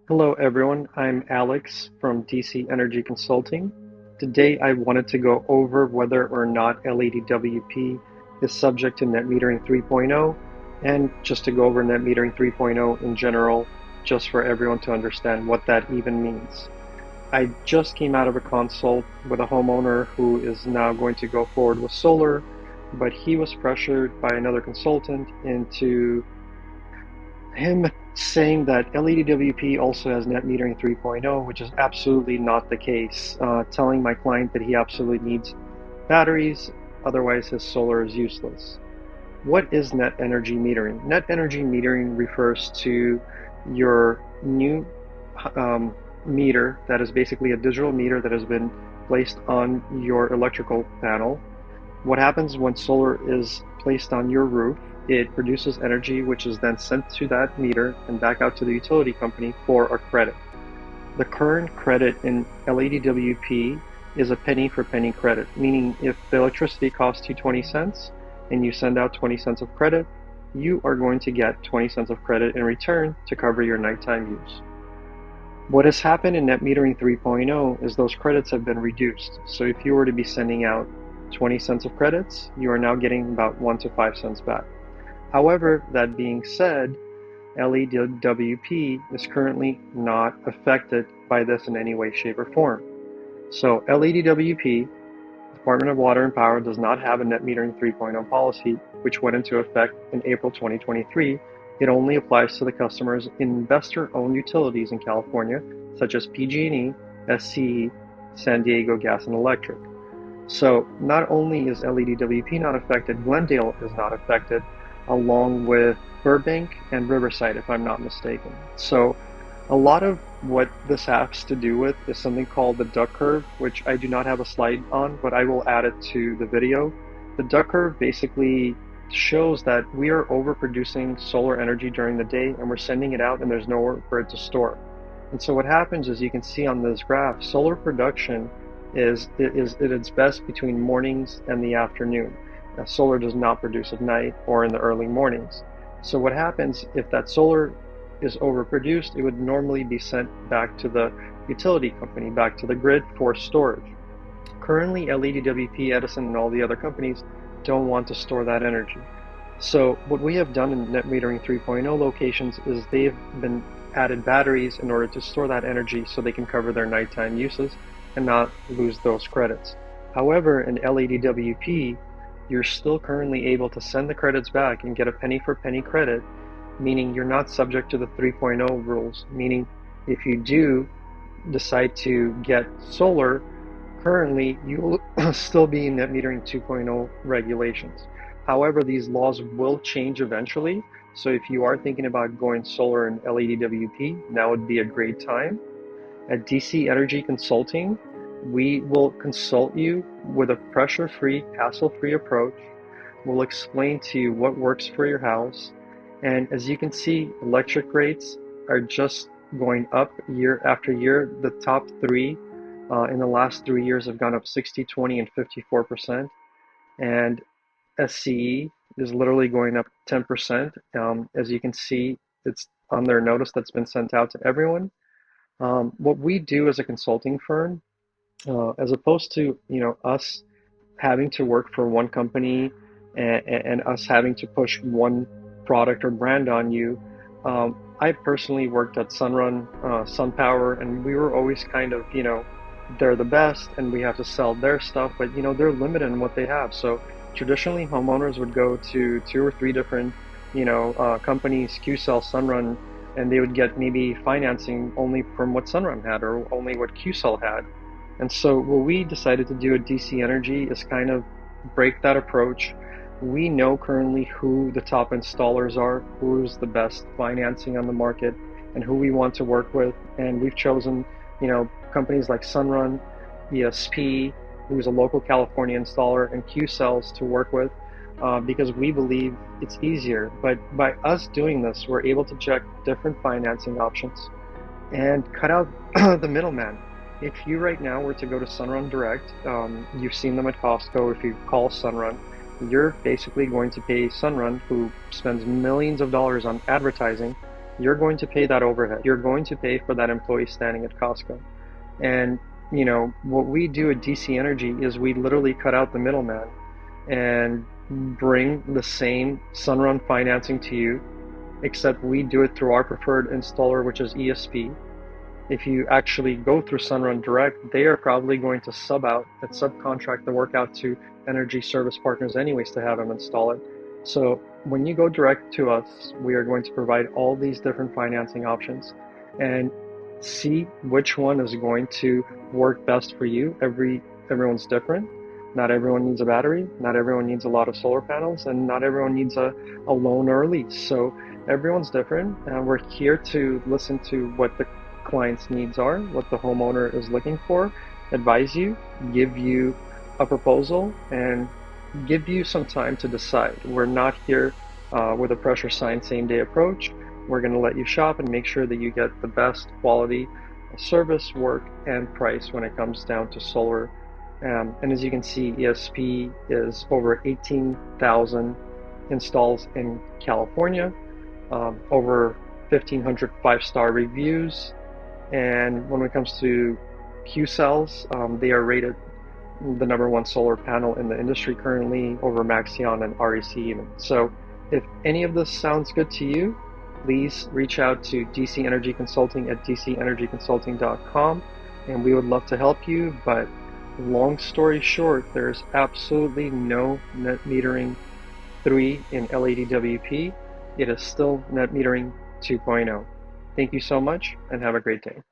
Hello everyone, I'm Alex from DC Energy Consulting. Today I wanted to go over whether or not LADWP is subject to net metering 3.0 and just to go over net metering 3.0 in general, just for everyone to understand what that even means. I just came out of a consult with a homeowner who is now going to go forward with solar, but he was pressured by another consultant into him saying that LADWP also has net metering 3.0, which is absolutely not the case, telling my client that he absolutely needs batteries, otherwise his solar is useless. What is net energy metering? Net energy metering refers to your new meter that is basically a digital meter that has been placed on your electrical panel. What happens when solar is placed on your roof? It produces energy which is then sent to that meter and back out to the utility company for a credit. The current credit in LADWP is a penny for penny credit, meaning if the electricity costs you 20 cents and you send out 20 cents of credit, you are going to get 20 cents of credit in return to cover your nighttime use. What has happened in net metering 3.0 is those credits have been reduced. So if you were to be sending out 20 cents of credits, you are now getting about 1 to 5 cents back. However, that being said, LADWP is currently not affected by this in any way, shape, or form. So LADWP, Department of Water and Power, does not have a net metering 3.0 policy, which went into effect in April 2023. It only applies to the customers in investor-owned utilities in California, such as PG&E, SCE, San Diego Gas and Electric. So not only is LADWP not affected, Glendale is not affected, along with Burbank and Riverside, if I'm not mistaken. So a lot of what this has to do with is something called the duck curve, which I do not have a slide on, but I will add it to the video. The duck curve basically shows that we are overproducing solar energy during the day and we're sending it out and there's nowhere for it to store. And so what happens is, you can see on this graph, solar production is at its best between mornings and the afternoon. Now, solar does not produce at night or in the early mornings. So what happens if that solar is overproduced? It would normally be sent back to the utility company, back to the grid for storage. Currently, LADWP, Edison, and all the other companies don't want to store that energy. So what we have done in net metering 3.0 locations is they've been added batteries in order to store that energy so they can cover their nighttime uses and not lose those credits. However, in LADWP, you're still currently able to send the credits back and get a penny for penny credit, meaning you're not subject to the 3.0 rules, meaning if you do decide to get solar, currently you will still be in net metering 2.0 regulations. However, these laws will change eventually. So if you are thinking about going solar in LADWP, now would be a great time. At DC Energy Consulting, we will consult you with a pressure-free, hassle-free approach. We'll explain to you what works for your house. And as you can see, electric rates are just going up year after year. The top three in the last 3 years have gone up 60, 20, and 54%. And SCE is literally going up 10%. As you can see, it's on their notice that's been sent out to everyone. What we do as a consulting firm, as opposed to us having to work for one company and us having to push one product or brand on you, I personally worked at Sunrun, SunPower, and we were always kind of, they're the best and we have to sell their stuff, but they're limited in what they have. So traditionally, homeowners would go to 2 or 3 different, companies, QCell, Sunrun, and they would get maybe financing only from what Sunrun had or only what QCell had. And so what we decided to do at DC Energy is kind of break that approach. We know currently who the top installers are, who's the best financing on the market, and who we want to work with. And we've chosen, companies like Sunrun, ESP, who's a local California installer, and QCells to work with, because we believe it's easier. But by us doing this, we're able to check different financing options and cut out the middleman. If you right now were to go to Sunrun Direct, you've seen them at Costco. If you call Sunrun, you're basically going to pay Sunrun, who spends millions of dollars on advertising, you're going to pay that overhead. You're going to pay for that employee standing at Costco. And what we do at DC Energy is we literally cut out the middleman and bring the same Sunrun financing to you, except we do it through our preferred installer, which is ESP. If you actually go through Sunrun Direct, they are probably going to sub out and subcontract the work out to energy service partners anyways to have them install it. So when you go direct to us, we are going to provide all these different financing options and see which one is going to work best for you. Everyone's different. Not everyone needs a battery, not everyone needs a lot of solar panels, and not everyone needs a loan or a lease. So everyone's different, and we're here to listen to what the client's needs are, what the homeowner is looking for, advise you, give you a proposal, and give you some time to decide. We're not here with a pressure sign same day approach. We're going to let you shop and make sure that you get the best quality service, work, and price when it comes down to solar. And as you can see, ESP is over 18,000 installs in California, over 1,500 five-star reviews. And when it comes to Q cells, they are rated the #1 solar panel in the industry currently over Maxion and REC even. So if any of this sounds good to you, please reach out to DC Energy Consulting at dcenergyconsulting.com, and we would love to help you. But long story short, there's absolutely no net metering 3 in LADWP. It is still net metering 2.0. Thank you so much and have a great day.